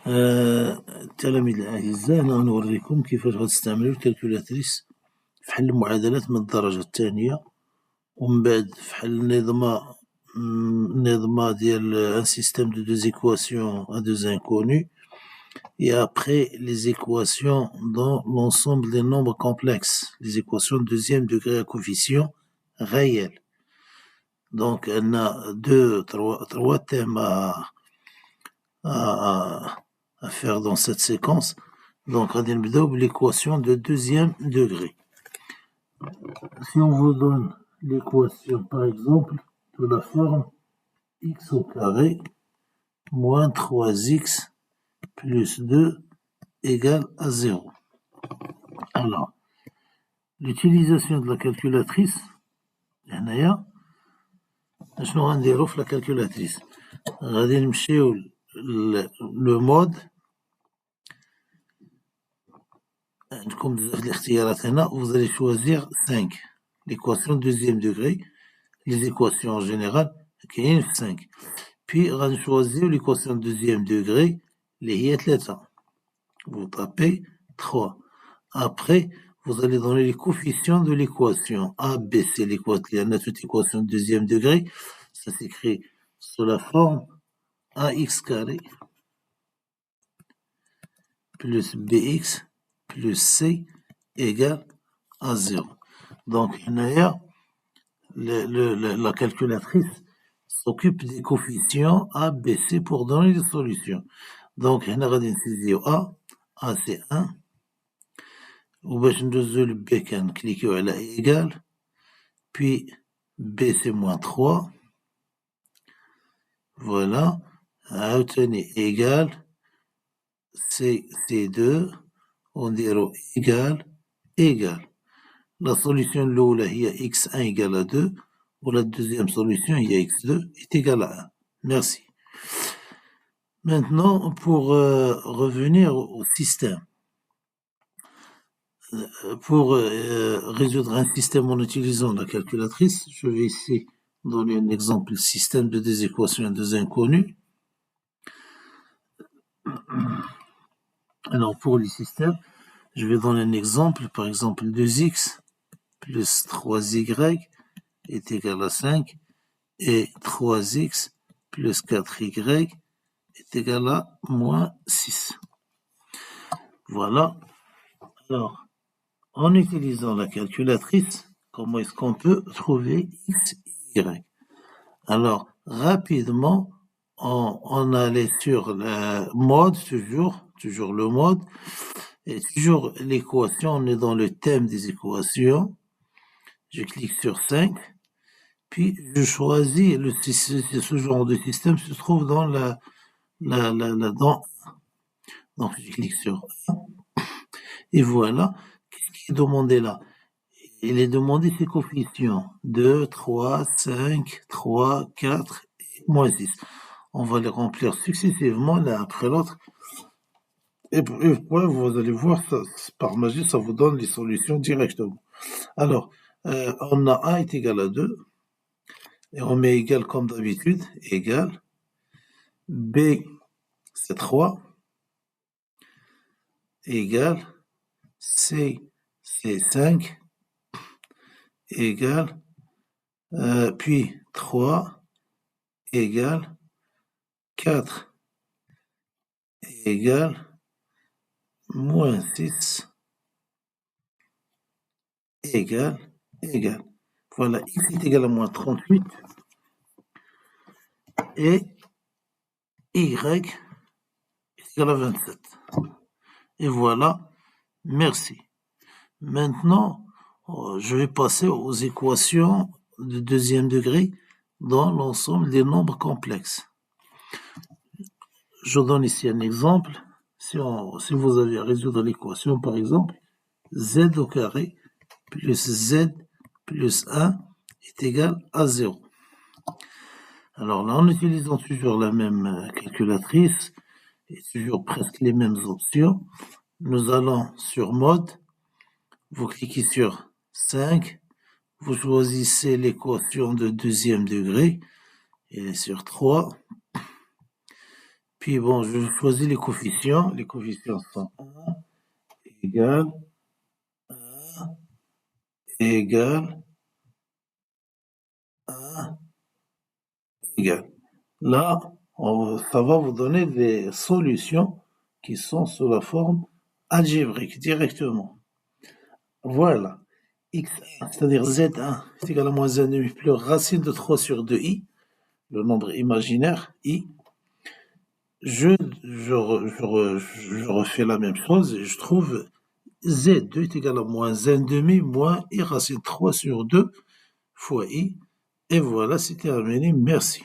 التلاميذ الأعزاء، أنا غنوريكم كيفاش غتستعملو الكالكولاتريس في حل المعادلات من الدرجة الثانية، ومن بعد في حل النظمة ديال ان سيستيم دو deux équations à deux inconnus, et après les équations dans l'ensemble des nombres complexes, les équations de deuxième degré à coefficient réel. Donc on a trois thèmes à faire dans cette séquence. Donc on va démarrer l'équation de deuxième degré. Si on vous donne l'équation par exemple de la forme x au carré moins 3x plus 2 égale à 0. Alors, l'utilisation de la calculatrice, شنو غنديرو في la calculatrice. غادي نمشيو le mode. عندكم بزاف الاختيارات هنا. Vous allez choisir 5. L'équation de deuxième degré. Les équations en général كاين في 5. Puis غادي نشوازيو l'équation de deuxième degré اللي هي 3. Vous tapez 3. Après, vous allez donner les coefficients de l'équation. A, B, c'est l'équation, toute équation de deuxième degré. Ça s'écrit sous la forme ax carré plus bx plus c égale à 0. Donc, la calculatrice s'occupe des coefficients A, B, C pour donner des solutions. Donc, on va dire A c'est 1. وباش ندوزو ل B كنكليكيو على égal, puis B c'est moins 3. Voilà. عاوتاني égal, C c'est 2. ونديرو égal. La solution الأولى هي x1 égale à 2, ou la deuxième solution هي x2 est égale à 1. Merci. Maintenant, pour revenir au système. Pour résoudre un système en utilisant la calculatrice, je vais ici donner un exemple système de deux équations à deux inconnus. Alors pour les systèmes, je vais donner un exemple, par exemple 2x plus 3y est égal à 5 et 3x plus 4y est égal à moins 6. Voilà. Alors, en utilisant la calculatrice, comment est-ce qu'on peut trouver x et y? Alors, rapidement, on allait sur le mode, toujours le mode, et toujours l'équation, on est dans le thème des équations. Je clique sur 5, puis je choisis ce genre de système se trouve dans donc je clique sur 1, et voilà. Qu'est-ce qui est demandé là? Il est demandé ces coefficients 2, 3, 5, 3, 4 et moins 6. On va les remplir successivement l'un après l'autre. Et vous allez voir, ça, par magie, ça vous donne les solutions directement. Alors, on a A est égal à 2. Et on met égal comme d'habitude, égal. B, c'est 3. Égal. C, c'est 5. Égal. Puis 3 égale 4 égale moins 6 égale. Voilà, x est égal à moins 38 et y est égal à 27. Et voilà, merci. Maintenant, je vais passer aux équations de deuxième degré dans l'ensemble des nombres complexes. Je donne ici un exemple. Si vous avez à résoudre l'équation, par exemple, z au carré plus z plus 1 est égal à 0. Alors là, en utilisant toujours la même calculatrice et toujours presque les mêmes options, nous allons sur mode, vous cliquez sur 5, vous choisissez l'équation de deuxième degré, elle est sur 3, Puis bon, je choisis les coefficients. Les coefficients sont 1 égale 1 égale 1 égale. Là, ça va vous donner des solutions qui sont sous la forme algébrique directement. Voilà. X1, c'est-à-dire Z1 est égal à moins 1,5 plus racine de 3 sur 2i, le nombre imaginaire i. Je refais la même chose et je trouve Z2 est égal à moins 1,5 moins i racine 3 sur 2 fois i. Et voilà, c'est terminé. Merci.